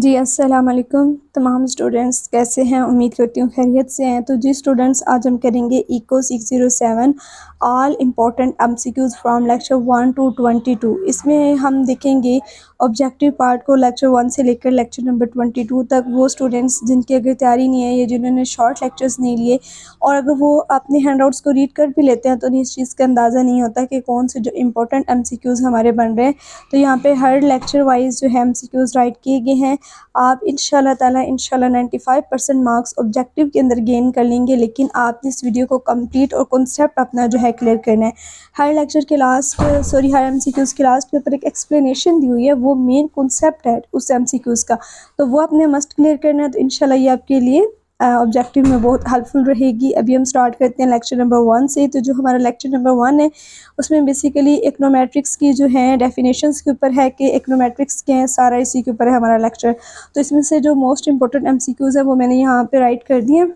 जी, अस्सलाम वालेकुम तमाम स्टूडेंट्स कैसे हैं? उम्मीद करती हूँ खैरियत से हैं। तो जी स्टूडेंट्स, आज हम करेंगे ECO 607 all important MCQs from lecture 1 to 22। इसमें हम देखेंगे ऑब्जेक्टिव पार्ट को लेक्चर 1 से लेकर लेक्चर नंबर 22 तक। वो स्टूडेंट्स जिनकी अगर तैयारी नहीं है या जिन्होंने शॉर्ट लेक्चर्स नहीं लिए, और अगर वो अपने हैंडआउट्स को रीड कर भी लेते हैं तो उन्हें इस चीज़ का अंदाज़ा नहीं होता कि कौन से जो इम्पोर्टेंट एमसीक्यूज़ हमारे बन रहे हैं। तो यहाँ पे हर लेक्चर वाइज जो है एमसीक्यूज़ राइट किए गए हैं। आप इंशाल्लाह ताला 95% मार्क्स ऑब्जेक्टिव के अंदर गेन कर लेंगे, लेकिन आपने इस वीडियो को कंप्लीट और कॉन्सेप्ट अपना जो है क्लियर करना है। हर लेक्चर के लास्ट हर एमसीक्यूज़ के लास्ट के ऊपर एक एक्सप्लेनेशन दी हुई है, वो मेन कॉन्सेप्ट है उस एमसीक्यूज़ का, तो वो आपने मस्ट क्लियर करना है। तो इंशाल्लाह ये आपके लिए ऑब्जेक्टिव में बहुत हेल्पफुल रहेगी। अभी हम स्टार्ट करते हैं लेक्चर नंबर 1 से। तो जो हमारा लेक्चर नंबर 1 है उसमें बेसिकली इकोनोमेट्रिक्स की जो है डेफिनेशंस के ऊपर है कि इकोनोमेट्रिक्स क्या है, सारा इसी के ऊपर है हमारा लेक्चर। तो इसमें से जो मोस्ट इंपॉर्टेंट एमसीक्यूज़ है वो मैंने यहाँ पे राइट कर दिए।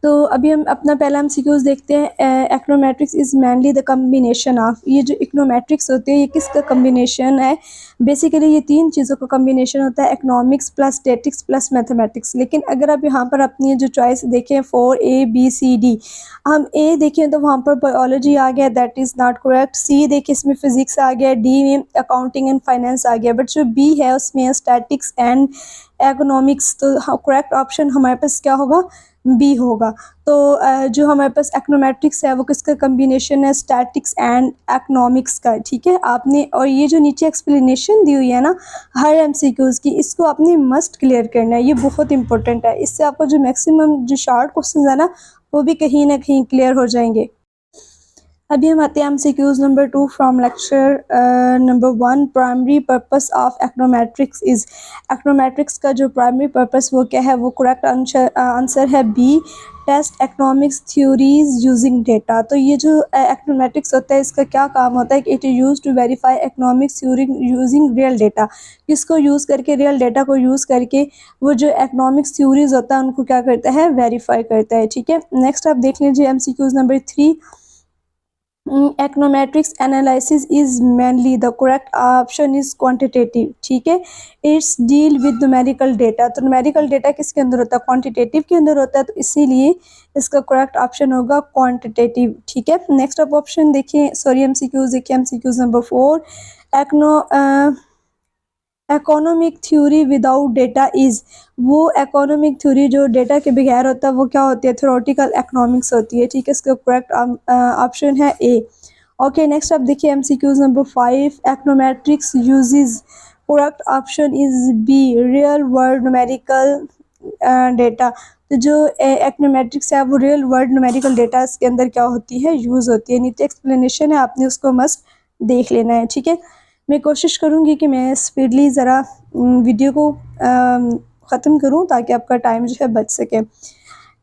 तो अभी हम अपना पहला एमसीक्यूज़ देखते हैं। Econometrics is mainly the combination of, ये जो इकोनोमेट्रिक्स होते हैं ये किसका कम्बिनेशन है? बेसिकली ये तीन चीज़ों का कम्बिनेशन होता है, economics plus statics plus mathematics. लेकिन अगर आप यहाँ पर अपनी जो चॉइस देखें 4A B C D, हम ए देखें तो वहाँ पर बायोलॉजी आ गया, दैट इज़ नॉट करेक्ट। सी देखें इसमें फिजिक्स आ गया, डी में अकाउंटिंग एंड फाइनेंस आ गया, बट जो बी है उसमें स्टैटिक्स एंड इकोनॉमिक्स। तो करेक्ट ऑप्शन हमारे पास क्या होगा? बी होगा। तो जो हमारे पास इकोनोमेट्रिक्स है वो किसका कम्बिनेशन है? स्टैटिक्स एंड इकोनॉमिक्स का। ठीक है आपने, और ये जो नीचे एक्सप्लेनेशन दी हुई है ना हर एमसीक्यूज़ की, इसको आपने मस्ट क्लियर करना है, ये बहुत इंपॉर्टेंट है। इससे आपको जो मैक्सिमम जो शॉर्ट क्वेश्चन है ना वो भी कहीं ना कहीं क्लियर हो जाएंगे। अभी हम आते हैं MCQs number 2 from lecture number 1। Primary purpose of econometrics is, econometrics का जो प्राइमरी पर्पस वो क्या है? वो करेक्ट आंसर है B, test economics theories using data. तो ये जो इकोनोमेट्रिक्स होता है इसका क्या काम होता है कि it is use to verify economics theory using real data. किसको यूज़ करके? रियल डेटा को यूज़ करके वो जो इकोनॉमिक्स थ्योरीज होता है उनको क्या करता है? वेरीफाई करता है। ठीक है, नेक्स्ट आप देख लीजिए MCQs number 3। econometrics analysis is mainly, the correct option is quantitative। ठीक है, it's deal with numerical data. तो न्यूमेरिकल डेटा किसके अंदर होता है? क्वांटिटेटिव के अंदर होता है, तो इसीलिए इसका करेक्ट ऑप्शन होगा क्वांटिटेटिव। ठीक है, नेक्स्ट आप ऑप्शन देखिए, एमसीक्यूज देखिए, MCQs number 4। Economic theory without data is, वो इकोनॉमिक थ्योरी जो डेटा के बगैर होता है वो क्या होती है? थ्योरेटिकल इकोनॉमिक्स होती है। ठीक है, इसका करेक्ट ऑप्शन है ए। ओके, नेक्स्ट आप देखिए MCQs number 5। Econometrics uses, correct option is B, real world numerical data. तो जो इकोनोमेट्रिक्स है वो रियल वर्ल्ड न्यूमेरिकल डेटा के अंदर क्या होती है? यूज़ होती है। नीचे एक्सप्लेनेशन है, आपने उसको मस्ट देख लेना है। ठीक है, मैं कोशिश करूँगी कि मैं स्पीडली ज़रा वीडियो को ख़त्म करूँ ताकि आपका टाइम जो है बच सके।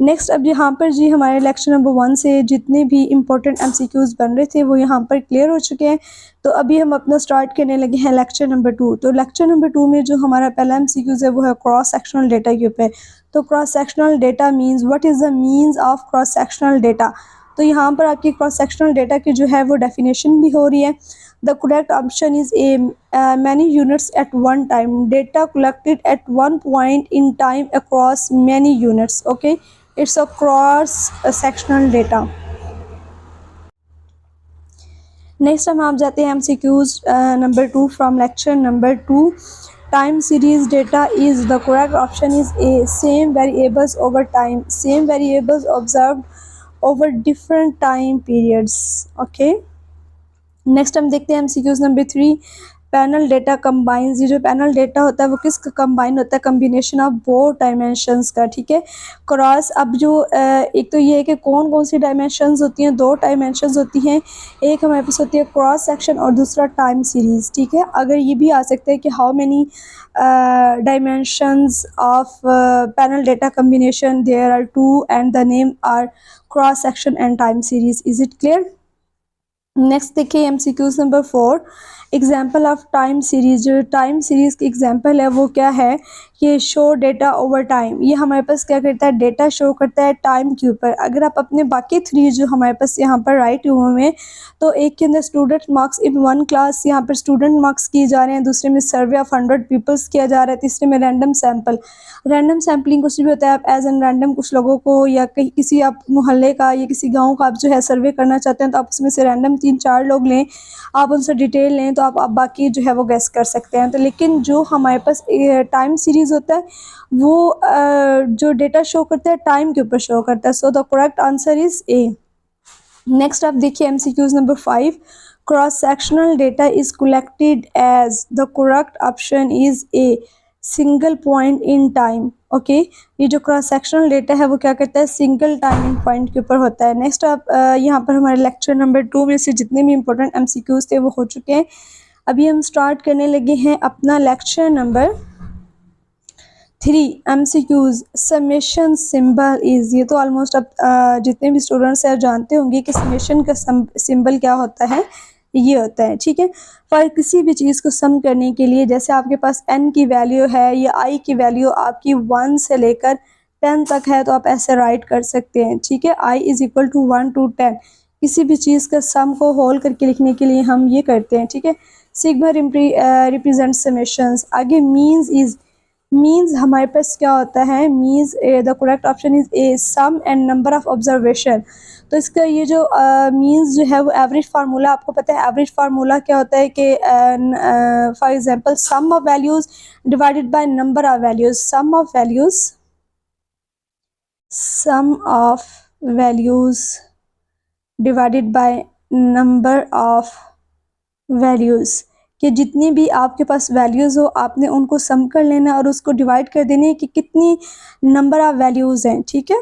नेक्स्ट अब यहाँ पर जी हमारे लेक्चर नंबर 1 से जितने भी इम्पोर्टेंट एमसीक्यूज़ बन रहे थे वो यहाँ पर क्लियर हो चुके हैं। तो अभी हम अपना स्टार्ट करने लगे हैं लेक्चर नंबर 2। तो लेक्चर नंबर 2 में जो हमारा पहला एमसीक्यूज़ है वो है क्रॉस सेक्शनल डेटा के ऊपर। तो cross sectional data means, what is the means of cross sectional data? तो यहाँ पर आपकी क्रॉस सेक्शनल डेटा की जो है वो डेफिनेशन भी हो रही है। The correct option is A, many units at one time, data collected at one point in time across many units. Okay, it's a cross sectional data. Next हम आप जाते हैं MCQs number 2 from lecture number 2. Time series data is, the correct option is A, same variables over time, same variables observed over different time periods. Okay, next हम देखते हैं MCQs number 3। Panel data combines, ये जो panel data होता है वो किसका combine होता है? कम्बिनेशन ऑफ बोथ डायमेंशंस का। ठीक है, क्रॉस, अब जो एक तो ये है कि कौन कौन सी डायमेंशंस होती हैं? 2 डायमेंशंस होती हैं, एक हमारे पास होती है क्रॉस सेक्शन और दूसरा टाइम सीरीज़। ठीक है, अगर ये भी आ सकता है कि how many dimensions of panel data combination, there are 2 and the name are cross section and time series. Is it clear? Next देखिए MCQs number 4, example of time series. जो टाइम सीरीज की एग्जाम्पल है वो क्या है, कि show data over time. ये हमारे पास क्या करता है, डेटा शो करता है टाइम के ऊपर। अगर आप अपने बाकी 3 जो हमारे पास यहाँ पर राइट हुए हैं, तो एक के अंदर स्टूडेंट मार्क्स इन 1 क्लास, यहाँ पर स्टूडेंट मार्क्स किए जा रहे हैं, दूसरे में सर्वे ऑफ 100 पीपल्स किया जा रहा है, तीसरे में रैंडम सैंपल। रैंडम सैम्पलिंग कुछ भी होता है, आप एज एन रैंडम कुछ लोगों को या कहीं किसी आप मोहल्ले का या किसी गांव का आप जो है सर्वे करना चाहते हैं, तो आप उसमें से रैंडम 3-4 लोग लें, आप उनसे डिटेल लें, तो आप बाकी जो है वो गेस कर सकते हैं। तो लेकिन जो हमारे पास टाइम सीरीज होता है वो जो डेटा शो करता है टाइम के ऊपर शो करता है। So the correct answer is A. Next आप देखिए MCQs number 5, cross sectional data is collected as. The correct option is A, single point in time. Okay, ये जो क्रॉस सेक्शनल डेटा है वो क्या करता है, सिंगल टाइमिंग पॉइंट के ऊपर होता है। नेक्स्ट आप यहाँ पर हमारे लेक्चर नंबर 2 में से जितने भी इंपॉर्टेंट एमसीक्यूज थे वो हो चुके हैं। अभी हम स्टार्ट करने लगे हैं अपना lecture number 3, MCQs. Summation symbol is. ये तो ऑलमोस्ट अब जितने भी स्टूडेंट्स हैं जानते होंगे कि समेशन का सिंबल क्या होता है, ये होता है, ठीक है। पर किसी भी चीज़ को सम करने के लिए, जैसे आपके पास n की वैल्यू है या i की वैल्यू आपकी 1 से लेकर 10 तक है, तो आप ऐसे राइट कर सकते हैं, ठीक है। i is equal to 1 to 10। किसी भी चीज़ का सम को होल करके लिखने के लिए हम ये करते हैं, ठीक है। Sigma represent summations. आगे मीन्स इज। मीन्स हमारे पास क्या होता है, means the correct option is A, sum and number of observation. तो इसका ये जो मीन्स जो है वो एवरेज फार्मूला, आपको पता है एवरेज फार्मूला क्या होता है कि for example sum of values divided by number of values. Sum of values divided by number of values, कि जितनी भी आपके पास वैल्यूज़ हो आपने उनको सम कर लेना और उसको डिवाइड कर देने कि कितनी नंबर ऑफ वैल्यूज़ हैं, ठीक है।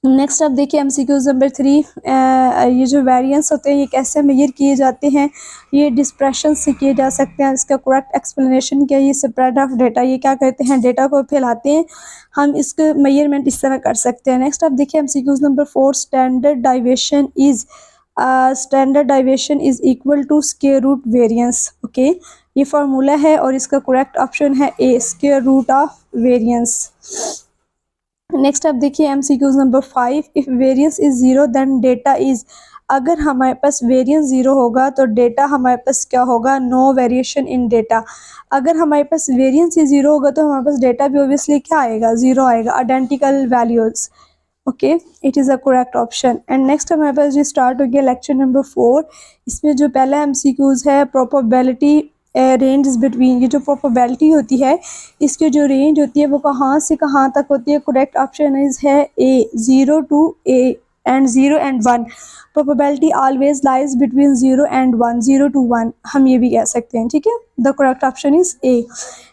नेक्स्ट आप देखिए एमसीक्यूज नंबर 3, ये जो वेरिएंस होते हैं ये कैसे मेजर किए जाते हैं, ये डिस्पर्शन से किए जा सकते हैं। इसका करेक्ट एक्सप्लेनेशन क्या है, ये स्प्रेड ऑफ डेटा, ये क्या करते हैं, डेटा को फैलाते हैं, हम इसके मेजरमेंट इस तरह कर सकते हैं। नेक्स्ट आप देखिए MCQs number 4, standard deviation is. Standard deviation is equal to square root variance. Okay, ये फार्मूला है और इसका करेक्ट ऑप्शन है A, square root of variance. Next आप देखिए MCQs number 5, if variance is 0 then data is. अगर हमारे पास variance 0 होगा तो डेटा हमारे पास क्या होगा, नो वेरिएशन इन डेटा। अगर हमारे पास वेरिएंस ही 0 होगा तो हमारे पास डेटा भी ऑब्वियसली क्या आएगा, 0 आएगा, identical values. Okay, it is a correct option. And next हमारे पास जो स्टार्ट हो गया लेक्चर नंबर 4, इसमें जो पहला एमसीक्यूज है प्रोबेबिलिटी रेंज बिटवीन। ये जो प्रोबेबिलिटी होती है इसकी जो रेंज होती है वो कहाँ से कहाँ तक होती है, करेक्ट ऑप्शन इज है ए, 0 to A and 0 and 1। Probability always lies between 0 and 1, 0 to 1 हम ये भी कह सकते हैं, ठीक है। The correct option is A.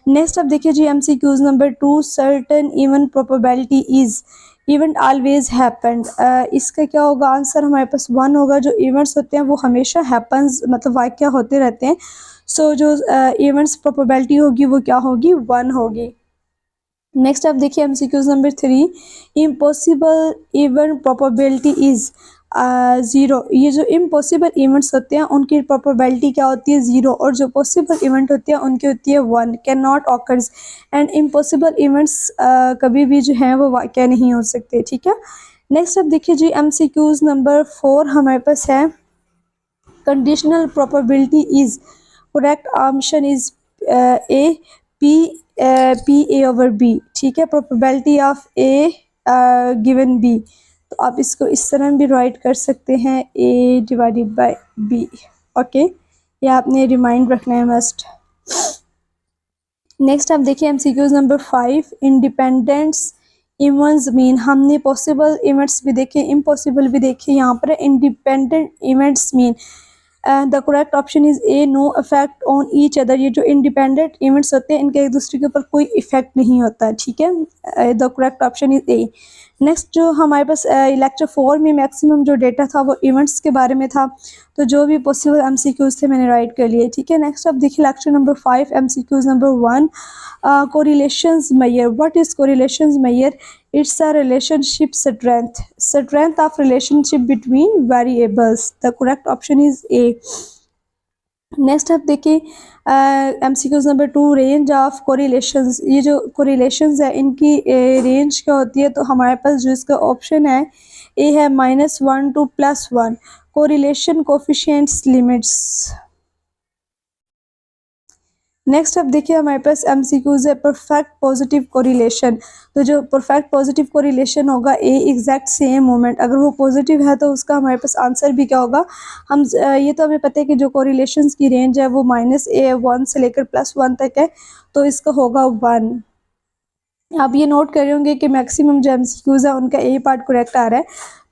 Next अब देखिए जी MCQs number 2, certain event probability is. Event always happened. इसका क्या होगा, आंसर हमारे पास 1 होगा। जो इवेंट्स होते हैं वो हमेशा हैपन्स मतलब वाक़या होते रहते हैं। सो जो इवेंट्स प्रोबेबिलिटी होगी वो क्या होगी, 1 होगी। नेक्स्ट आप देखिए MCQs number 3, impossible event probability is 0। ये जो इम्पॉसिबल इवेंट्स होते हैं उनकी प्रोबेबिलिटी क्या होती है, 0, और जो पॉसिबल इवेंट होती है उनकी होती है 1, can not occurs. And impossible events कभी भी जो हैं वो वाक़या नहीं हो सकते, ठीक है। नेक्स्ट अब देखिए जी एमसीक्यूज नंबर 4 हमारे पास है, conditional probability is. Correct option is A, P A over B, ठीक है। Probability of A given B, तो आप इसको इस तरह भी राइट कर सकते हैं, A divided by B. Okay, ये आपने रिमाइंड रखना है मस्ट। नेक्स्ट आप देखिए MCQs number 5, independence events mean. हमने पॉसिबल इवेंट्स भी देखे, इम्पॉसिबल भी देखे, यहाँ पर independent events mean. The correct option is A, no effect on each other. ये जो इंडिपेंडेंट इवेंट्स होते हैं इनके एक दूसरे के ऊपर कोई इफेक्ट नहीं होता, ठीक है। The correct option is A. Next जो हमारे पास लेक्चर 4 में मैक्सिमम जो डेटा था वो इवेंट्स के बारे में था, तो जो भी पॉसिबल एमसीक्यूज थे मैंने राइट कर लिए, ठीक है। नेक्स्ट अब देखिए lecture number 5 MCQs number 1, correlations measure. What is correlations measure? It's a relationship strength of relationship between variables. The correct option is A. Next आप देखिए MCQs number 2, range of correlations. ये जो कोरिलेशंस है इनकी range क्या होती है? तो हमारे पास जो इसका ऑप्शन है ए है -1 to +1। Correlation coefficients limits. Next अब देखिए हमारे पास एमसीक्यूज है परफेक्ट पॉजिटिव कोरिलेशन। तो जो परफेक्ट पॉजिटिव कोरिलेशन होगा ए एग्जैक्ट सेम मोमेंट, अगर वो पॉजिटिव है तो उसका हमारे पास आंसर भी क्या होगा? हम ये तो हमें पता है कि जो कोरिलेशंस की रेंज है वो -1 से लेकर +1 तक है, तो इसका होगा 1। आप ये नोट कर रहे होंगे कि मैक्सिमम जो एमसीक्यूज है उनका ए पार्ट करेक्ट आ रहा है।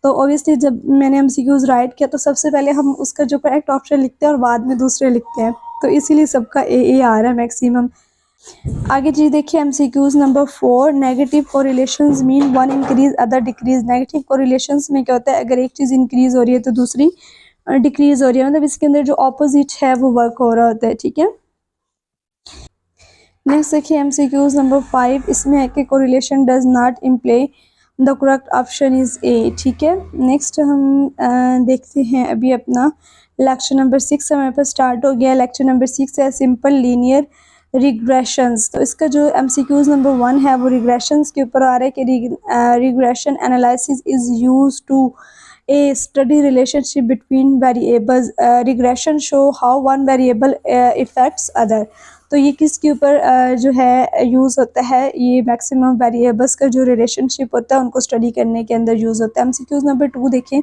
तो ऑब्वियसली जब मैंने एमसीक्यूज राइट किया तो सबसे पहले हम उसका जो करेक्ट ऑप्शन लिखते हैं और बाद में दूसरे लिखते हैं, तो इसीलिए सबका ए आ रहा है मैक्सिमम। आगे जी देखिए MCQs number 4, negative correlations mean one increase other decrease. Negative correlations में क्या होता है? अगर एक चीज़ इंक्रीज हो रही है तो दूसरी डिक्रीज हो रही है, मतलब इसके अंदर जो ऑपोजिट है वो वर्क हो रहा होता है, ठीक है। नेक्स्ट देखिए एमसीक्यूज नंबर 5, इसमें है कि correlation does not imply. The correct option is A, ठीक है। नेक्स्ट हम देखते हैं अभी अपना लेक्चर नंबर 6 हमारे पास स्टार्ट हो गया। लेक्चर नंबर 6 है सिंपल लीनियर रिग्रेशंस। तो इसका जो एमसीक्यूज नंबर 1 है वो रिग्रेशंस के ऊपर आ रहा है कि regression analysis is used to a study relationship between variables. Regression show how one variable effects other. तो ये किसके ऊपर जो है यूज़ होता है? ये मैक्सिमम वेरिएबल्स का जो रिलेशनशिप होता है उनको स्टडी करने के अंदर यूज़ होता है। एमसीक्यूज नंबर 2 देखें,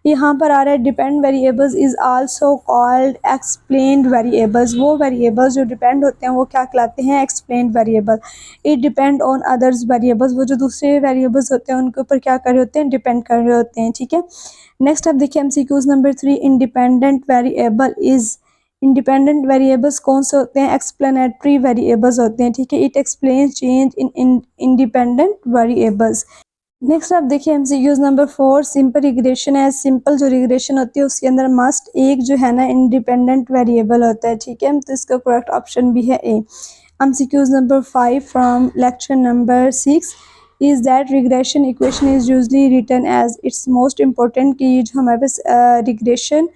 यहाँ पर आ रहा है depend variables is also called explained variables. वो वेरिएबल्स जो डिपेंड होते हैं वो क्या कहलाते हैं? Explained variable. It depend on others variables. वो जो दूसरे वेरिएबल्स होते हैं उनके ऊपर क्या कर रहे होते हैं? डिपेंड कर रहे होते हैं, ठीक है। नेक्स्ट आप देखिए MCQs number 3, independent variable is. Independent variables कौन से होते हैं? एक्सप्लेनेटरी वेरिएबल्स होते हैं, ठीक है। It explains change in independent variables. Next आप देखिए एमसीक्यूज नंबर 4, सिंपल रिग्रेशन है। सिंपल जो रिग्रेशन होती है उसके अंदर मस्ट एक जो है ना इंडिपेंडेंट वेरिएबल होता है, ठीक है। तो इसका करेक्ट ऑप्शन भी है A. MCQs number 5 from lecture number 6 is that regression equation is usually written as. It's most important कि ये जो हमारे पास रिग्रेशन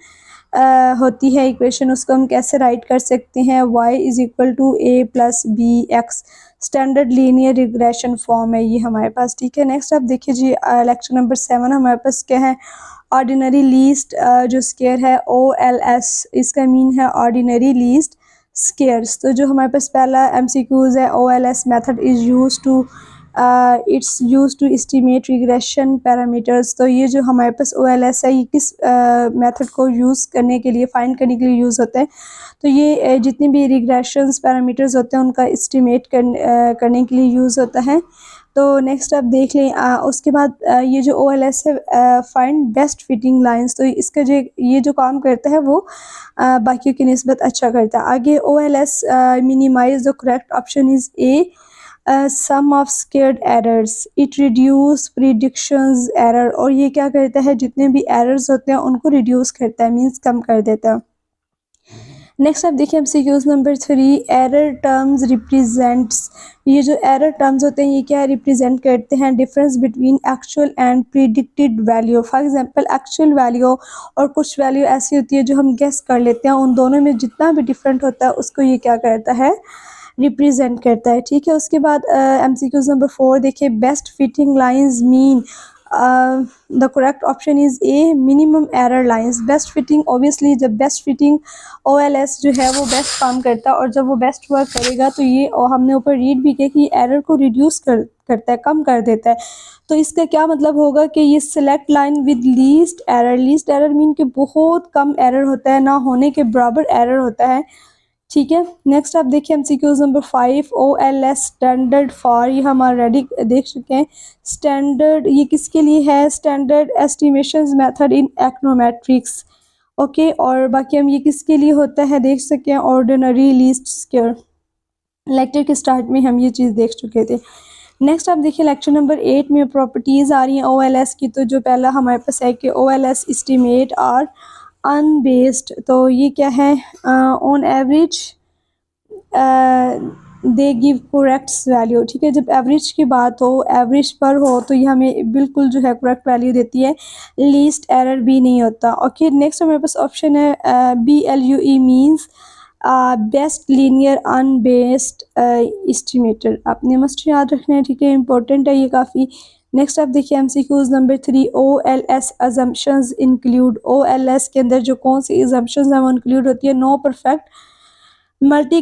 होती है इक्वेशन उसको हम कैसे राइट कर सकते हैं? y is equal to a plus B X. Standard linear regression form है ये हमारे पास, ठीक है। नेक्स्ट आप देखिए जी लेक्चर नंबर 7 हमारे पास क्या है? ऑर्डिनरी लीस्ट जो स्केयर है OLS, इसका मीन है ऑर्डिनरी लीस्ट स्केयर्स। तो जो हमारे पास पहला एमसीक्यूज है OLS method is use to it's use to estimate regression parameters. तो ये जो हमारे पास OLS है ये किस मेथड को यूज़ करने के लिए, फाइंड करने के लिए यूज़ होता है? तो ये जितनी भी रिग्रेशंस पैरामीटर्स होते हैं उनका एस्टिमेट करने के लिए यूज़ होता है। तो नेक्स्ट आप देख लें उसके बाद ये जो OLS है फाइंड बेस्ट फिटिंग लाइंस। तो इसका जो ये जो काम करता है वो बाकियों की निस्बत अच्छा करता है। आगे OLS minimize. The correct option is A, sum of squared errors. It reduce predictions error. और ये क्या करता है? जितने भी एरर्स होते हैं उनको रिड्यूस करता है, मींस कम कर देता है। नेक्स्ट आप देखिए MCQs number 3, error terms represents. ये जो एरर टर्म्स होते हैं ये क्या रिप्रेजेंट करते हैं? Difference between actual and predicted value. For example actual value और कुछ वैल्यू ऐसी होती है जो हम गेस कर लेते हैं, उन दोनों में जितना भी डिफरेंट होता है उसको ये क्या करता है? रिप्रेजेंट करता है, ठीक है। उसके बाद एमसीक्यूज नंबर 4 देखिए, best fitting lines mean. The correct option is A, minimum error lines. Best fitting obviously जब बेस्ट फिटिंग OLS जो है वो बेस्ट काम करता है और जब वो बेस्ट वर्क करेगा तो ये और हमने ऊपर रीड भी किया कि एरर को रिड्यूस करता है, कम कर देता है। तो इसका क्या मतलब होगा कि ये select line with least error. Least error mean कि बहुत कम एरर होता है, ना होने के बराबर एरर होता है, ठीक है। नेक्स्ट आप देखिए MCQs number 5, OLS standard for. ये हम ऑलरेडी देख चुके हैं। स्टैंडर्ड ये किसके लिए है? Standard estimation method in econometrics, okay. और बाकी हम ये किसके लिए होता है देख सकते हैं? Ordinary least square. लेक्चर के स्टार्ट में हम ये चीज़ देख चुके थे। नेक्स्ट आप देखिए लेक्चर नंबर 8 में प्रॉपर्टीज़ आ रही हैं OLS की। तो जो पहला हमारे पास है कि OLS एस्टीमेट आर अनबेस्ड। तो ये क्या है, on average they give correct value. ठीक है, जब एवरेज की बात हो, एवरेज पर हो, तो ये हमें बिल्कुल जो है करेक्ट वैल्यू देती है, लीस्ट एरर भी नहीं होता। ओके, नेक्स्ट हमारे पास ऑप्शन है BLUE means best linear unbiased estimator. आपने मस्ट याद रखना है, ठीक है, इंपॉर्टेंट है ये काफ़ी। नेक्स्ट आप देखिए MCQs number 3, OLS assumptions include. OLS के अंदर जो कौन सी अजम्पशंस हैं वो इंक्लूड होती है, नो परफेक्ट मल्टी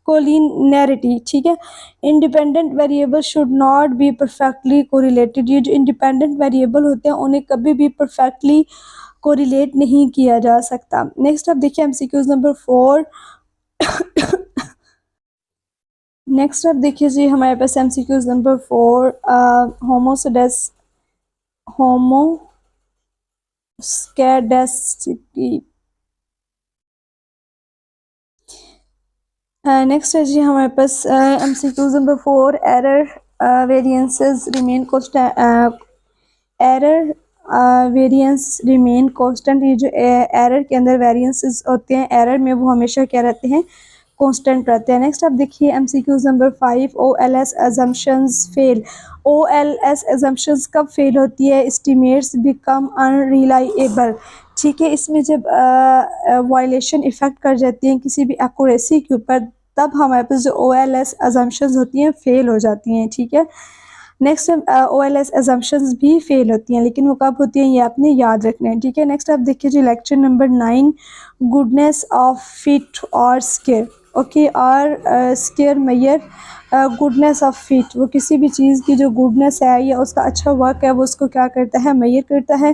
कोलिनैरिटी। ठीक है, independent variable should not be perfectly correlated. ये जो इंडिपेंडेंट वेरिएबल होते हैं उन्हें कभी भी परफेक्टली कोरिलेट नहीं किया जा सकता। नेक्स्ट आप देखिए MCQs नंबर 4। नेक्स्ट आप देखिए जी हमारे पास MCQs नंबर 4, होमोस्कैडेसिटी। नेक्स्ट है जी हमारे पास MCQs number 4, error variances remain constant. Error variance remain constant. ये जो एरर के अंदर वेरिएंसेस होते हैं, एरर में वो हमेशा क्या रहते हैं, कांस्टेंट रहते हैं। नेक्स्ट आप देखिए MCQs number 5, OLS assumptions fail. OLS assumptions कब फेल होती है, एस्टिमेट्स बिकम अनरिलायबल। ठीक है, इसमें जब वायलेशन इफेक्ट कर जाती हैं किसी भी एक्यूरेसी के ऊपर, तब हमारे पास जो OLS assumptions होती हैं फेल हो जाती हैं। ठीक है, नेक्स्ट OLS assumptions भी फेल होती हैं, लेकिन वो कब होती हैं ये आपने याद रखना है। ठीक है, नेक्स्ट आप देखिए जी lecture number 9, goodness of fit R square. Okay, R square measure goodness of fit, वो किसी भी चीज़ की जो गुडनेस है या उसका अच्छा वर्क है वो उसको क्या करता है, मैयर करता है।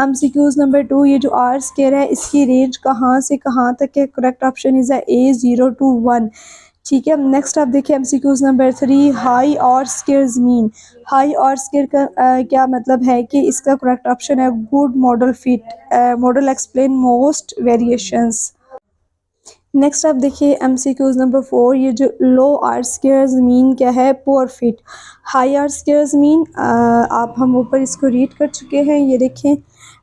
MCQs नंबर 2, ये जो आर स्केयर है इसकी रेंज कहाँ से कहाँ तक है, correct option is A0 to 1। ठीक है, नेक्स्ट आप देखिए MCQs नंबर 3, हाई और स्केयर्स मीन। हाई और स्केयर का क्या मतलब है कि इसका करेक्ट ऑप्शन है good model fit. Model explain most variations. Next आप देखिए MCQs नंबर 4, ये जो लो आर स्केयर्स मीन क्या है, poor fit. High R squares mean आप हम ऊपर इसको रीड कर चुके हैं, ये देखें,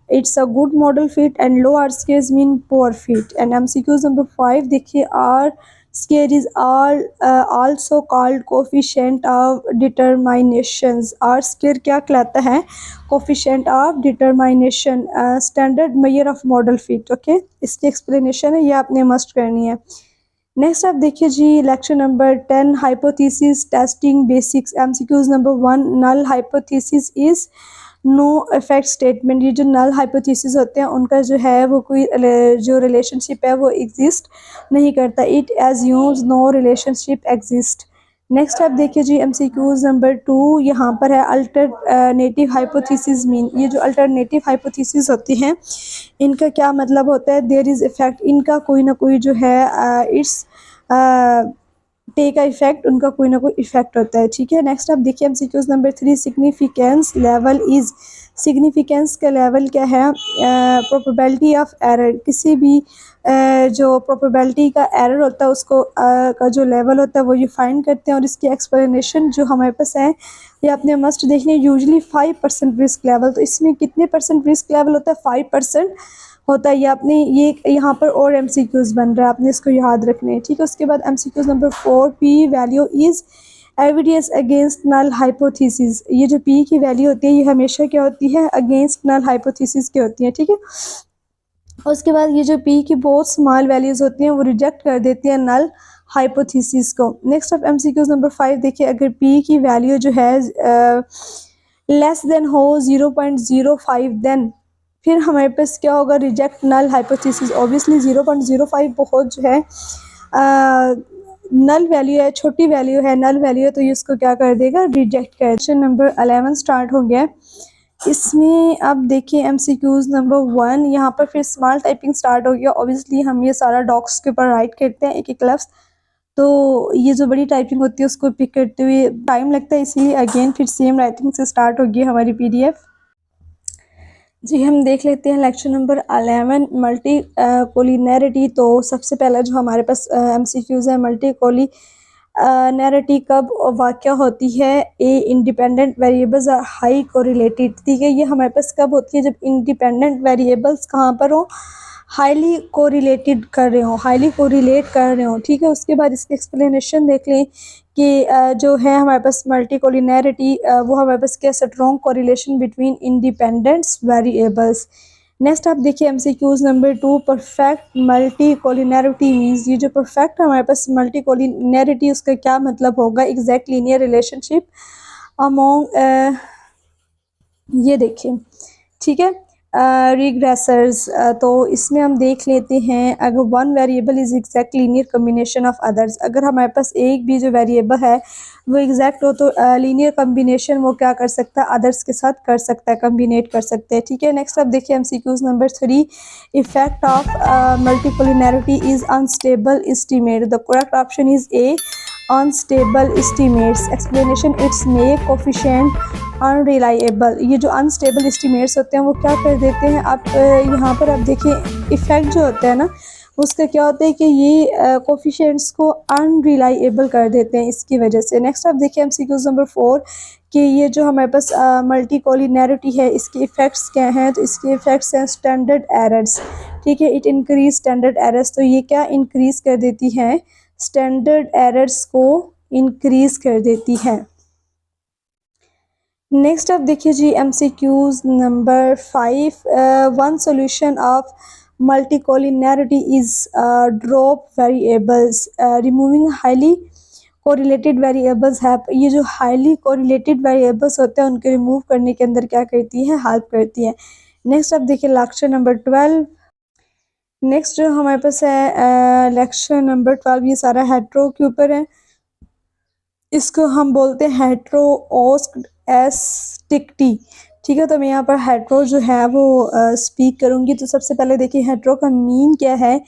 it's a good model fit and low R squares mean poor fit. And MCQs number 5 देखिए, R square is also called coefficient of determinations. R square क्या कहलाता है, coefficient of determination, standard measure of model fit. Okay, इसकी explanation है, ये आपने must करनी है। नेक्स्ट आप देखिए जी lecture number 10, hypothesis testing basics. MCQs number 1, null hypothesis is no effect statement. ये जो नल हाइपोथेसिस होते हैं उनका जो है वो कोई जो रिलेशनशिप है वो एग्जिस्ट नहीं करता, it assumes no relationship exist. Next आप देखिए जी MCQs नंबर 2, यहाँ पर है अल्टरनेटिव हाइपोथेसिस मीन। ये जो अल्टरनेटिव हाइपोथेसिस होती हैं इनका क्या मतलब होता है, देयर इज़ इफेक्ट, इनका कोई ना कोई जो है इट्स टेक का इफेक्ट, उनका कोई ना कोई इफेक्ट होता है। ठीक है, नेक्स्ट आप देखिए MCQs number 3, significance level is. Significance का लेवल क्या है, प्रोबेबिलिटी ऑफ एरर। किसी भी जो प्रोबेबिलिटी का एरर होता है उसको का जो लेवल होता है वो ये फाइंड करते हैं, और इसकी एक्सप्लेनेशन जो हमारे पास है ये आपने मस्ट देखनी है, यूजली 5% रिस्क लेवल। तो इसमें कितने परसेंट रिस्क लेवल होता है, 5% होता है। ये आपने ये यहाँ पर और MCQs बन रहा है, आपने इसको याद रखने हैं। ठीक है, उसके बाद MCQs number 4, P value is evidence against null hypothesis. ये जो पी की वैल्यू होती है ये हमेशा क्या होती है, अगेंस्ट नल हाइपोथेसिस की होती है। ठीक है, उसके बाद ये जो पी की बहुत स्मॉल वैल्यूज़ होती हैं वो रिजेक्ट कर देती हैं नल हाइपोथेसिस को। नेक्स्ट ऑफ MCQs नंबर 5 देखिए, अगर पी की वैल्यू जो है लेस देन हो 0.05 देन फिर हमारे पास क्या होगा, रिजेक्ट नल हाइपोथेसिस। ऑब्वियसली 0.05 बहुत जो है नल वैल्यू है, छोटी वैल्यू है, नल वैल्यू है, तो ये उसको क्या कर देगा, रिजेक्ट कर। क्वेश्चन नंबर 11 स्टार्ट हो गया। इसमें अब देखिए MCQs नंबर 1, यहाँ पर फिर स्मॉल टाइपिंग स्टार्ट हो गया। ऑब्वियसली हम ये सारा डॉक्स के ऊपर राइट करते हैं एक एक लफ्ज़, तो ये जो बड़ी टाइपिंग होती है उसको पिक करते हुए टाइम लगता है, इसलिए अगेन फिर सेम राइटिंग से स्टार्ट होगी हमारी PDF। जी हम देख लेते हैं लेक्चर नंबर 11, मल्टी कोलिनैरिटी। तो सबसे पहला जो हमारे पास MCQs है, मल्टी नैरेटी कब वाक़या होती है? A independent variables are high correlated, ठीक है, ये हमारे पास कब होती है? जब इंडिपेंडेंट वेरिएबल्स कहाँ पर हो? हाईली कोरिलेटेड कर रहे हो, हाईली कोरिलेट कर रहे हो, ठीक है। उसके बाद इसकी एक्सप्लेनेशन देख लें कि जो है हमारे पास मल्टीकोलिनैरिटी, वो हमारे पास क्या, strong correlation between independents variables. Next आप देखिए MCQs number 2, perfect multicollinearity means, ये जो परफेक्ट हमारे पास मल्टीकोलिनैरिटी उसका क्या मतलब होगा? एग्जैक्ट लीनियर रिलेशनशिप अमोंग, ये देखिए, ठीक है, रिग्रेसर्स। तो इसमें हम देख लेते हैं, अगर one variable is exact linear combination of others, अगर हमारे पास एक भी जो वेरिएबल है वो एग्जैक्ट हो तो लीनियर कम्बिनेशन वो क्या कर सकता है? अदर्स के साथ कर सकता है, कम्बिनेट कर सकते हैं, ठीक है। नेक्स्ट अब देखिए MCQs number 3, effect of multicollinearity is unstable estimate, the correct option is A, unstable estimates. Explanation, it's make coefficient unreliable, ये जो अनस्टेबल एस्टीमेट्स होते हैं वो क्या कर देते हैं? आप यहाँ पर आप देखिए इफ़ेक्ट जो होता है ना उसका क्या होता है कि ये कोफिशिएंट्स को अनरिलायबल कर देते हैं इसकी वजह से। नेक्स्ट आप देखिए एमसीक्यूज नंबर 4 कि ये जो हमारे पास मल्टीकोलिनैरिटी है इसके इफ़ेक्ट्स क्या हैं? तो इसके इफ़ेक्ट्स हैं स्टैंडर्ड एरर्स, ठीक है, इट इंक्रीज स्टैंडर्ड एरर्स, तो ये क्या इंक्रीज कर देती हैं? स्टैंडर्ड एरर्स को इंक्रीज कर देती है। नेक्स्ट अब देखिए जी MCQs number 5, one solution of multicollinearity is drop variables, removing highly correlated variables है, ये जो हाईली कोरिलेटेड वेरिएबल्स होते हैं उनके रिमूव करने के अंदर क्या करती है? हेल्प करती है। नेक्स्ट अब देखिए लेक्चर नंबर 12, नेक्स्ट जो हमारे पास है लेक्चर नंबर 12, ये सारा हेट्रो के ऊपर है, इसको हम बोलते हैं हेट्रोओस्टिकटी, ठीक है। तो मैं यहाँ पर हेट्रो जो है वो स्पीक करूँगी। तो सबसे पहले देखिए हेट्रो का मीन क्या है?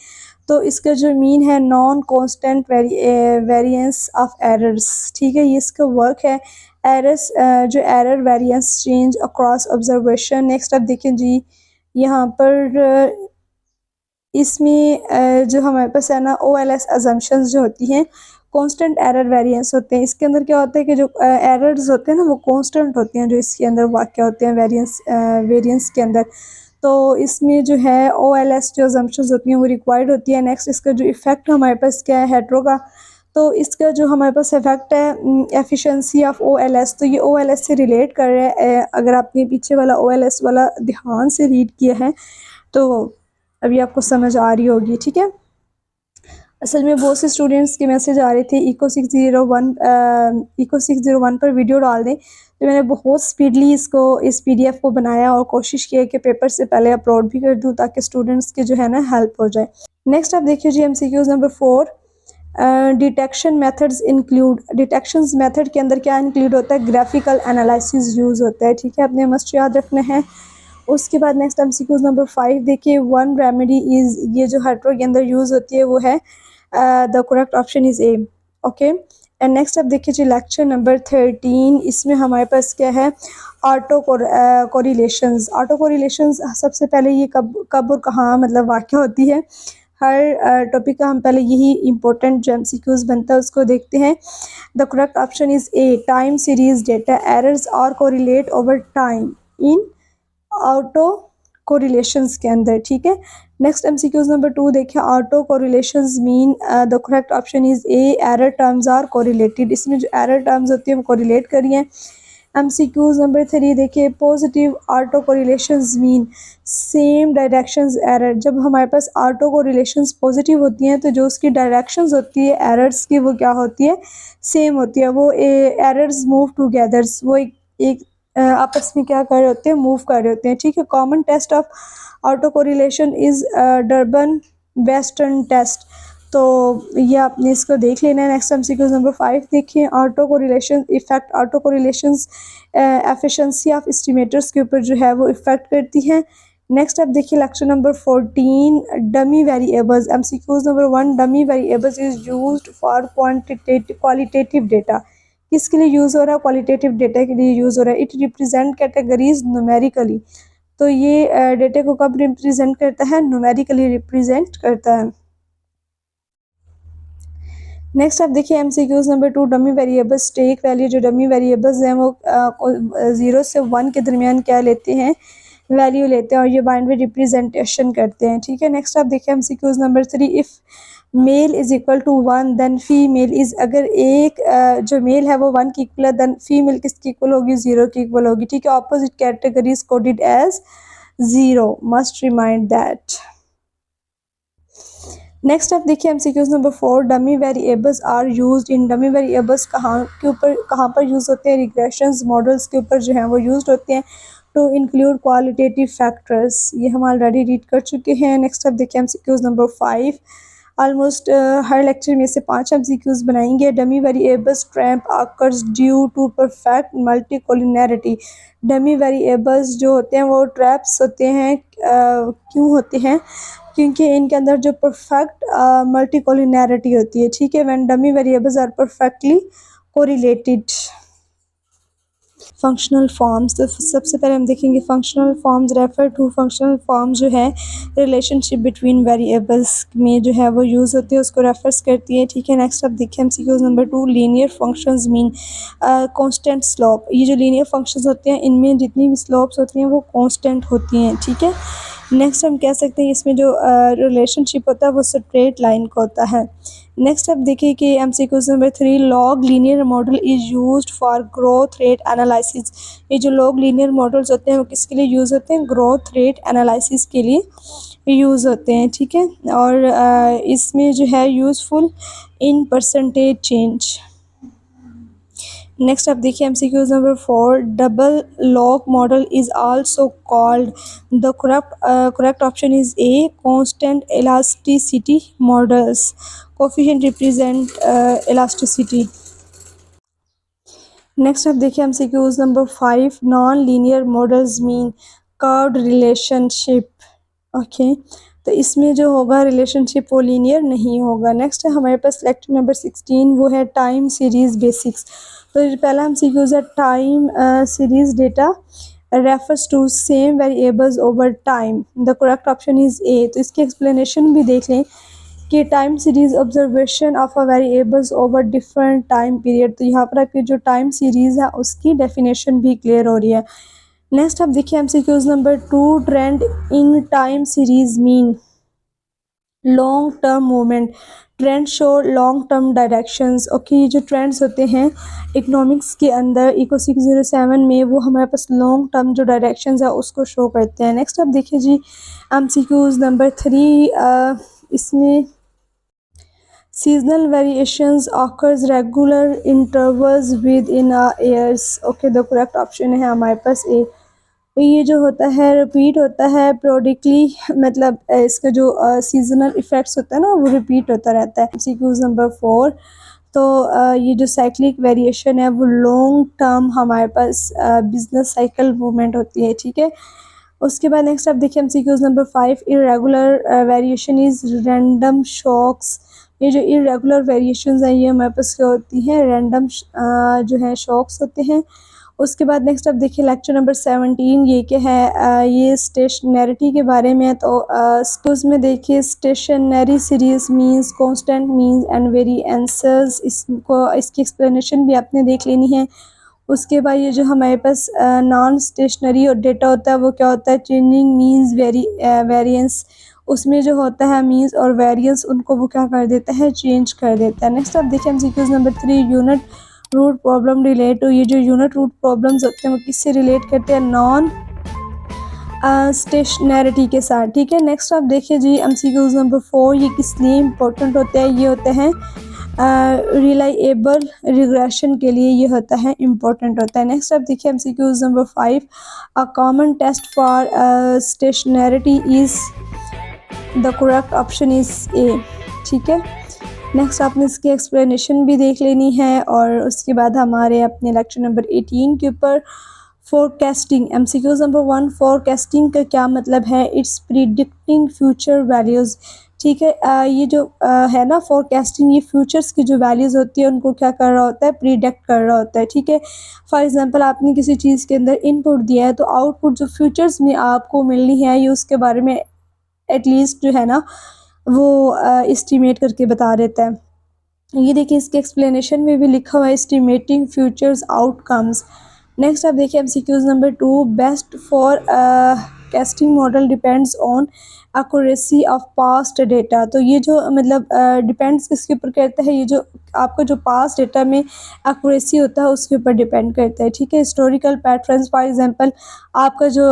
तो इसका जो मीन है non constant variance of errors, ठीक है, ये इसका वर्क है। एरर्स जो error variance change across observation. Next अब देखें जी यहाँ पर इसमें जो हमारे पास है ना OLS अजम्पशंस जो होती हैं कांस्टेंट एरर वेरिएंस होते हैं। इसके अंदर क्या होता है कि जो एरर्स होते हैं ना वो कांस्टेंट होते हैं जो इसके अंदर वाक़या होते हैं वेरिएंस के अंदर। तो इसमें जो है OLS जो अजम्पशंस होती हैं वो रिक्वायर्ड होती है। नेक्स्ट इसका जो इफ़ेक्ट हमारे पास क्या है हेट्रो का, तो इसका जो हमारे पास इफ़ेक्ट है एफिशिएंसी ऑफ OLS, तो ये OLS से रिलेट कर रहा है। अगर आपने पीछे वाला OLS वाला ध्यान से रीड किया है तो अभी आपको समझ आ रही होगी, ठीक है। असल में बहुत से स्टूडेंट्स के मैसेज आ रहे थे इको 601 पर वीडियो डाल दें, तो मैंने बहुत स्पीडली इस PDF को बनाया और कोशिश की है कि पेपर से पहले अपलोड भी कर दूं ताकि स्टूडेंट्स के जो है ना हेल्प हो जाए। नेक्स्ट आप देखिए जी MCQs number 4, detection methods include, detection method के अंदर क्या इंक्लूड होता है? ग्राफिकल एनालिसिस यूज़ होता है, ठीक है, अपने मस्ट याद रखना है। उसके बाद नेक्स्ट MCQs नंबर 5 देखिए, वन रेमेडी इज़, ये जो हेट्रो के अंदर यूज़ होती है वो है the correct option is A, okay. And next अब देखिए जी लेक्चर नंबर 13, इसमें हमारे पास क्या है? Auto correlations. ऑटो कोरिलेशंस सबसे पहले ये कब और कहाँ मतलब वाक़या होती है? हर टॉपिक का हम पहले यही इंपॉर्टेंट जो MCQs बनता है उसको देखते हैं। The correct option is A, time series data errors are correlate over time in autocorrelations के अंदर, ठीक है। नेक्स्ट MCQs नंबर 2 देखिए, autocorrelations mean, the correct option is A, error terms are correlated, इसमें जो error terms होती है वो कोरिलेट करी हैं। MCQs नंबर 3 देखिए, positive auto correlations mean same directions error, जब हमारे पास ऑटो कोरिलेशंस पॉजिटिव होती हैं तो जो उसकी डायरेक्शंस होती है एरर्स की वो क्या होती है? सेम होती है। वो एरर्स मूव टूगेदर्स, वो एक आपस में क्या कर रहे होते हैं? मूव कर रहे होते हैं, ठीक है। Common test of auto correlation is Durbin western test, तो ये आपने इसको देख लेना है। नेक्स्ट MCQs नंबर 5 देखिए, auto correlation effect, auto correlations efficiency of estimators के ऊपर जो है वो इफेक्ट करती हैं। नेक्स्ट अब देखिए lecture number 14, dummy variables. MCQs number 1, dummy variables is used for qualitative data, किसके लिए यूज़ हो रहा है? क्वालिटेटिव डेटा के लिए यूज़ हो रहा है। इट रिप्रेजेंट कैटेगरीज न्यूमेरिकली, तो ये डेटा को कब रिप्रेजेंट करता है? न्यूमेरिकली रिप्रेजेंट करता है। नेक्स्ट आप देखिए MCQs number 2, dummy variables take value. जो डमी वेरिएबल्स हैं वो 0 से 1 के दरमियान क्या लेते हैं, वैल्यू लेते हैं, और ये बाइनरी रिप्रेजेंटेशन करते हैं, ठीक है। नेक्स्ट आप देखिए MCQs number 3, if male is equal to 1 then female is, अगर एक जो मेल है वो 1 की इक्वल है देन फीमेल किसकी इक्वल होगी, 0 की इक्वल होगी, ठीक है। Opposite categories coded as 0, must remind that. Next आप देखिए MCQs number 4, dummy variables are used in. Dummy variables कहाँ पर यूज़ होते हैं, रिग्रेशंस मॉडल्स के ऊपर जो हैं वो यूज्ड होते हैं टू इंक्लूड क्वालिटेटिव फैक्टर्स। ये हम ऑलरेडी रीड कर चुके हैं। नेक्स्ट आप देखिए MCQs नंबर 5, ऑलमोस्ट हर लेक्चर में से 5 MCQs बनाएंगे। Dummy variables trap occurs due to perfect multicollinearity. Dummy variables जो होते हैं वो ट्रैप्स होते हैं, क्यों होते हैं, क्योंकि इनके अंदर जो परफेक्ट मल्टीकोलिनैरिटी होती है, ठीक है। When dummy variables are perfectly correlated. Functional forms, तो सबसे पहले हम देखेंगे functional forms refer to. Functional form जो है रिलेशनशिप बिटवीन वेरिएबल्स में जो है वो यूज़ होती है, उसको रेफर्स करती है, ठीक है। नेक्स्ट अब देखिए MCQs number 2, linear functions mean constant slope. ये जो लीनियर फंक्शंस होते हैं इनमें जितनी भी स्लोप्स होती हैं वो कांस्टेंट होती हैं, ठीक है। नेक्स्ट हम कह सकते हैं इसमें जो रिलेशनशिप होता है वो स्ट्रेट लाइन का होता है। नेक्स्ट अब देखिए कि MCQs number 3, log linear model is used for growth rate analysis. ये जो लॉग लीनियर मॉडल्स होते हैं वो किसके लिए यूज़ होते हैं, ग्रोथ रेट एनालिसिस के लिए यूज़ होते हैं, ठीक है। और इसमें जो है useful in percentage change. Next आप देखिए MCQs number 4, double log model is also called. The correct option is A, constant elasticity models. Coefficient represent elasticity. Next आप देखिए MCQs number 5, non linear models mean curved relationship. Okay, तो इसमें जो होगा relationship वो linear नहीं होगा। Next है हमारे पास लेक्चर नंबर 16, वो है टाइम सीरीज़ बेसिक्स। तो पहला MCQs है time series data refers to same variables over time. The correct option is A. तो इसकी एक्सप्लेनेशन भी देख लें कि time series observation of a variables over different time period. तो यहाँ पर आपकी जो टाइम सीरीज़ है उसकी डेफिनेशन भी क्लियर हो रही है। नेक्स्ट आप देखिए MCQs number 2, trend in time series mean long term movement. Trend show long term directions. Okay, ये जो ट्रेंड्स होते हैं इकोनॉमिक्स के अंदर इको 607 में वो हमारे पास लॉन्ग टर्म जो डायरेक्शंस है उसको शो करते हैं। नेक्स्ट आप देखिए जी MCQs नंबर 3, इसमें seasonal variations occurs regular intervals within a years। Okay, the correct option है हमारे पास ए। ये जो होता है रिपीट होता है प्रोडिकली, मतलब इसका जो सीजनल इफेक्ट्स होता है ना वो रिपीट होता रहता है। MCQs नंबर 4, तो ये जो साइक्लिक वेरिएशन है वो लॉन्ग टर्म हमारे पास बिजनेस साइकिल मूवमेंट होती है, ठीक है। उसके बाद नेक्स्ट आप देखिए MCQs number 5, irregular variation is random shocks. ये जो इरेगुलर वेरिएशंस हैं ये हमारे पास क्या होती हैं, रैंडम जो है शॉक्स होते हैं। उसके बाद नेक्स्ट आप देखिए लेक्चर नंबर 17, ये क्या है, ये स्टेशनैरिटी के बारे में है। तो उसमें देखिए stationary series means constant means and variances, इसको इसकी एक्सप्लेनेशन भी आपने देख लेनी है। उसके बाद ये जो हमारे पास नॉन स्टेशनरी और डेटा होता है वो क्या होता है, चेंजिंग मींस वेरिएंस। उसमें जो होता है मींस और वेरिएंस उनको वो क्या कर देता है, चेंज कर देता है। नेक्स्ट आप देखिए MCQs number 3, unit root problem relate to. ये जो यूनिट रूट प्रॉब्लम्स होते हैं वो किससे रिलेट करते हैं, नॉन स्टेशनैरिटी के साथ, ठीक है। नेक्स्ट आप देखिए जी MCQs नंबर 4, ये किस लिए इम्पोर्टेंट होते हैं, ये होते हैं रिलायबल रिग्रेशन के लिए ये होता है इम्पोर्टेंट होता है। नेक्स्ट आप देखिए MCQs number 5, a common test for stationarity is, the correct option is A, ठीक है। नेक्स्ट आपने इसकी एक्सप्लेनेशन भी देख लेनी है। और उसके बाद हमारे अपने लेक्चर नंबर 18 के ऊपर फोरकास्टिंग। MCQs नंबर 1, फोरकास्टिंग का क्या मतलब है, इट्स प्रिडिक्टिंग फ्यूचर वैल्यूज़, ठीक है। ये जो है ना फोरकास्टिंग, ये फ्यूचर्स की जो वैल्यूज़ होती है उनको क्या कर रहा होता है, प्रिडिक्ट कर रहा होता है, ठीक है। फॉर एग्जांपल आपने किसी चीज़ के अंदर इनपुट दिया है तो आउटपुट जो फ्यूचर्स में आपको मिलनी है ये उसके बारे में एटलीस्ट जो है ना वो एस्टिमेट करके बता देता है। ये देखिए इसके एक्सप्लेनेशन में भी लिखा हुआ है एस्टिमेटिंग फ्यूचर्स आउटकम्स। नेक्स्ट आप देखिए MCQs number 2, best for casting model depends on accuracy of past data. तो ये जो मतलब डिपेंड्स किसके ऊपर करता है, ये जो आपका जो पास्ट डेटा में एक्यूरेसी होता है उसके ऊपर डिपेंड करता है, ठीक है। हिस्टोरिकल पैटर्न्स, फॉर एग्जांपल आपका जो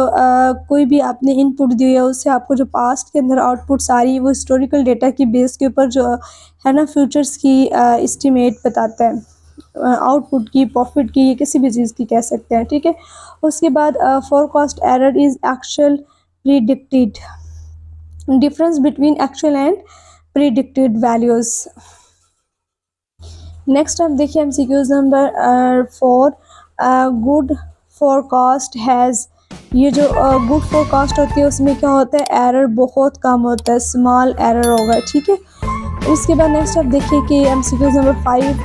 कोई भी आपने इनपुट दिया है उससे आपको जो पास्ट के अंदर आउटपुट्स आ रही है वो हिस्टोरिकल डेटा की बेस के ऊपर जो है ना फ्यूचर्स की एस्टीमेट बताता है, आउटपुट की, प्रॉफिट की, ये किसी भी चीज़ की कह सकते हैं, ठीक है। उसके बाद forecast error is actual predicted, difference between actual and predicted values. Next आप देखिए MCQs number 4, good forecast has, ये जो गुड फोरकास्ट होती है उसमें क्या होता है, एरर बहुत कम होता है, स्मॉल एरर होगा, ठीक है। उसके बाद नेक्स्ट आप देखिए कि MCQs number 5,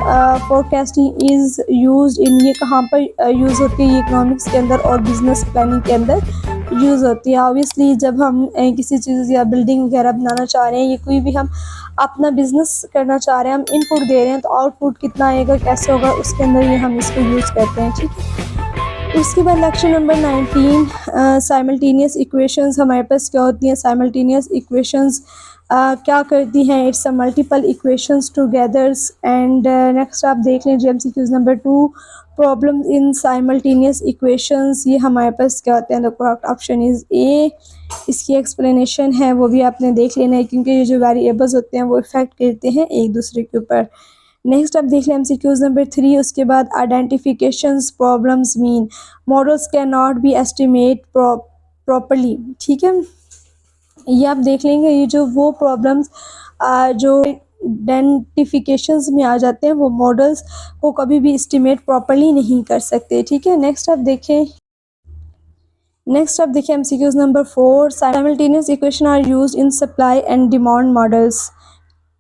forecasting is used in, ये कहाँ पर यूज़ होती है, ये इकोनॉमिक्स के अंदर और बिजनेस प्लानिंग के अंदर यूज़ होती है। ऑब्वियसली जब हम किसी चीज़ या बिल्डिंग वगैरह बनाना चाह रहे हैं, ये कोई भी हम अपना बिजनेस करना चाह रहे हैं, हम इनपुट दे रहे हैं तो आउटपुट कितना आएगा, कैसे होगा, उसके अंदर ये हम इसको यूज़ करते हैं, ठीक है। उसके बाद लेक्चर नंबर 19, साइमल्टेनियस इक्वेशंस हमारे पास क्या होती हैं। साइमल्टेनियस इक्वेशंस क्या करती हैं, it's a multiple equations togethers. And next आप देख लीजिए MCQs number 2, problems in simultaneous equations, ये हमारे पास क्या होते हैं, द करेक्ट ऑप्शन इज़ ए। इसकी एक्सप्लेनेशन है वो भी आपने देख लेना है, क्योंकि ये जो वेरिएबल्स होते हैं वो इफेक्ट करते हैं एक दूसरे के ऊपर। नेक्स्ट आप देख लें एमसीक्यूज नंबर 3, उसके बाद identifications problems mean models can not be estimate properly, ठीक है। ये आप देख लेंगे, ये जो वो प्रॉब्लम्स जो आइडेंटिफिकेशंस में आ जाते हैं वो मॉडल्स को कभी भी एस्टिमेट प्रॉपरली नहीं कर सकते, ठीक है। नेक्स्ट आप देखें MCQs number 4, simultaneous equation are used in supply and demand models.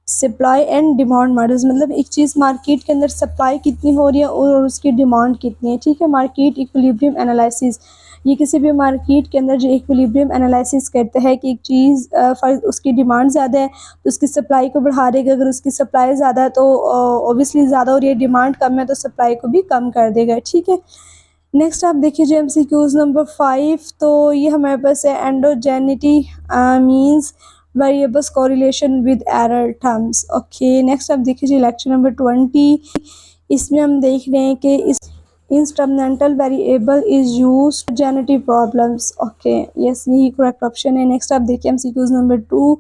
Supply and demand models मतलब एक चीज़ मार्केट के अंदर सप्लाई कितनी हो रही है और उसकी डिमांड कितनी है, ठीक है। मार्केट इक्विलिब्रियम एनालिसिस, ये किसी भी मार्केट के अंदर जो इक्विलिब्रियम एनालिसिस करता है कि एक चीज़ उसकी डिमांड ज़्यादा है तो उसकी सप्लाई को बढ़ा देगा, अगर उसकी सप्लाई ज़्यादा है तो ऑब्वियसली ज़्यादा हो रही है, डिमांड कम है तो सप्लाई को भी कम कर देगा, ठीक है। नेक्स्ट आप देखिए जो एमसीक्यूज नंबर 5, तो ये हमारे पास है endogeneity means variables correlation with error terms. Okay, next आप देखिए जी लेक्चर नंबर 20, इसमें हम देख रहे हैं कि इस instrumental variable is used generative problems. Okay, yes यही करेक्ट ऑप्शन है। नेक्स्ट आप देखिए MCQs number 2,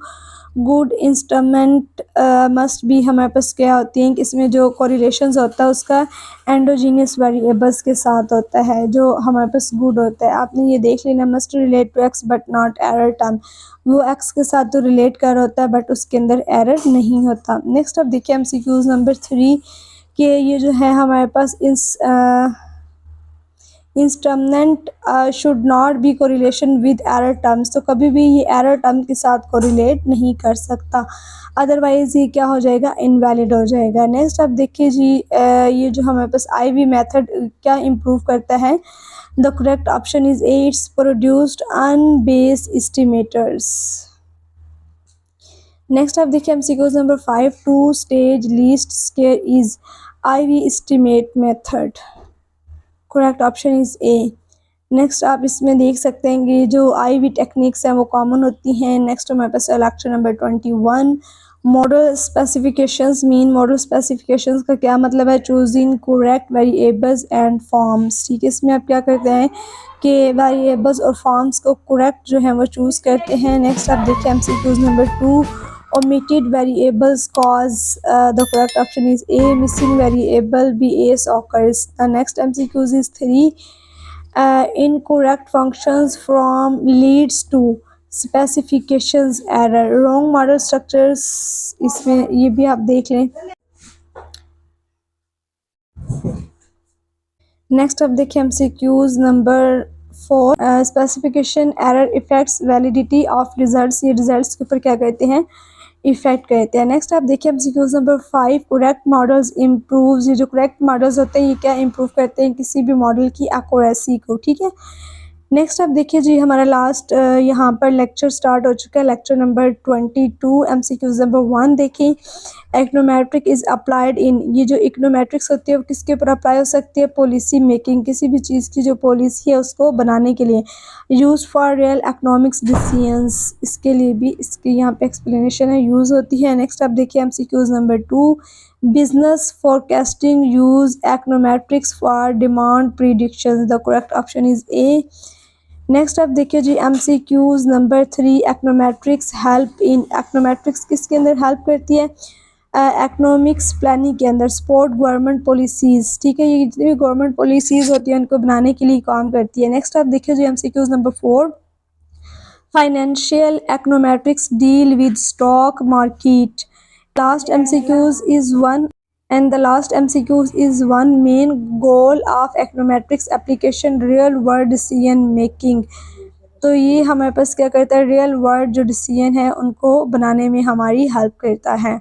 good instrument must be हमारे पास क्या होती हैं कि इसमें जो कोरिलेशंस होता है उसका एंडोजीनियस वेरिएबल्स के साथ होता है, जो हमारे पास गुड होता है। आपने ये देख लेना, must relate to X but not error term, वो एक्स के साथ तो रिलेट कर होता है बट उसके अंदर एरर नहीं होता। नेक्स्ट अब देखिए एमसीक्यूज नंबर 3 कि ये जो है हमारे पास instrument should not be correlation with error terms, तो कभी भी ये एरर टर्म के साथ कोरिलेट नहीं कर सकता, अदरवाइज ये क्या हो जाएगा, इनवैलिड हो जाएगा। नेक्स्ट आप देखिए जी ये जो हमारे पास IV मेथड क्या इम्प्रूव करता है, the correct option is A, it's produced unbiased estimators. Next आप देखिए MCQs number 5, 2 stage least square is IV estimate method, correct option is A. Next आप इसमें देख सकते हैं कि जो IV टेक्निक्स हैं वो कॉमन होती हैं। नेक्स्ट हमारे पास lecture number 21, model specifications mean, model specifications का क्या मतलब है, choosing correct variables and forms, ठीक है। इसमें आप क्या करते हैं कि वेरिएबल्स और फॉर्म्स को करेक्ट जो है वो चूज़ करते हैं। नेक्स्ट आप देखिए MCQs number 2, omitted variables cause the correct option is A, missing variable BAs occurs. The next MCQs is 3, incorrect functions from leads to specifications error, wrong model structures, इसमें ये भी आप देख लें। नेक्स्ट आप देखिए MCQs number 4, specification error effects validity of results, ये results के ऊपर क्या कहते हैं, इफेक्ट कहते हैं। नेक्स्ट आप देखिए MCQs number 5, correct models improves, ये जो करेक्ट मॉडल्स होते हैं ये क्या इम्प्रूव करते हैं, किसी भी मॉडल की एक्यूरेसी को, ठीक है। नेक्स्ट आप देखिए जी, हमारा लास्ट यहाँ पर लेक्चर स्टार्ट हो चुका है, लेक्चर नंबर 22। एमसीक्यूज नंबर 1 देखें, इकोनोमेट्रिक इज़ अप्लाइड इन, ये जो इकोनोमेट्रिक्स होती है वो किसके ऊपर अप्लाई हो सकती है? पॉलिसी मेकिंग, किसी भी चीज़ की जो पॉलिसी है उसको बनाने के लिए। Use for real economics decisions, इसके लिए भी इसकी यहाँ पे एक्सप्लेनेशन है, यूज़ होती है। नेक्स्ट आप देखिए MCQs number 2, business forecasting use econometrics for demand prediction, the correct option is A. Next आप देखिए जी MCQs number 3, econometrics help in, econometrics किसके अंदर हेल्प करती है? इकोनॉमिक्स प्लानिंग के अंदर, सपोर्ट गवर्नमेंट पॉलिसीज़, ठीक है, ये जितनी भी गवर्नमेंट पॉलिसीज़ होती हैं उनको बनाने के लिए काम करती है। नेक्स्ट आप देखिए जी MCQs number 4, financial econometrics deal with stock market. Last MCQs is one and the last MCQs is one main goal of econometrics application real world decision making। तो ये हमारे पास क्या करता है? रियल वर्ल्ड जो डिसीजन है उनको बनाने में हमारी हेल्प करता है।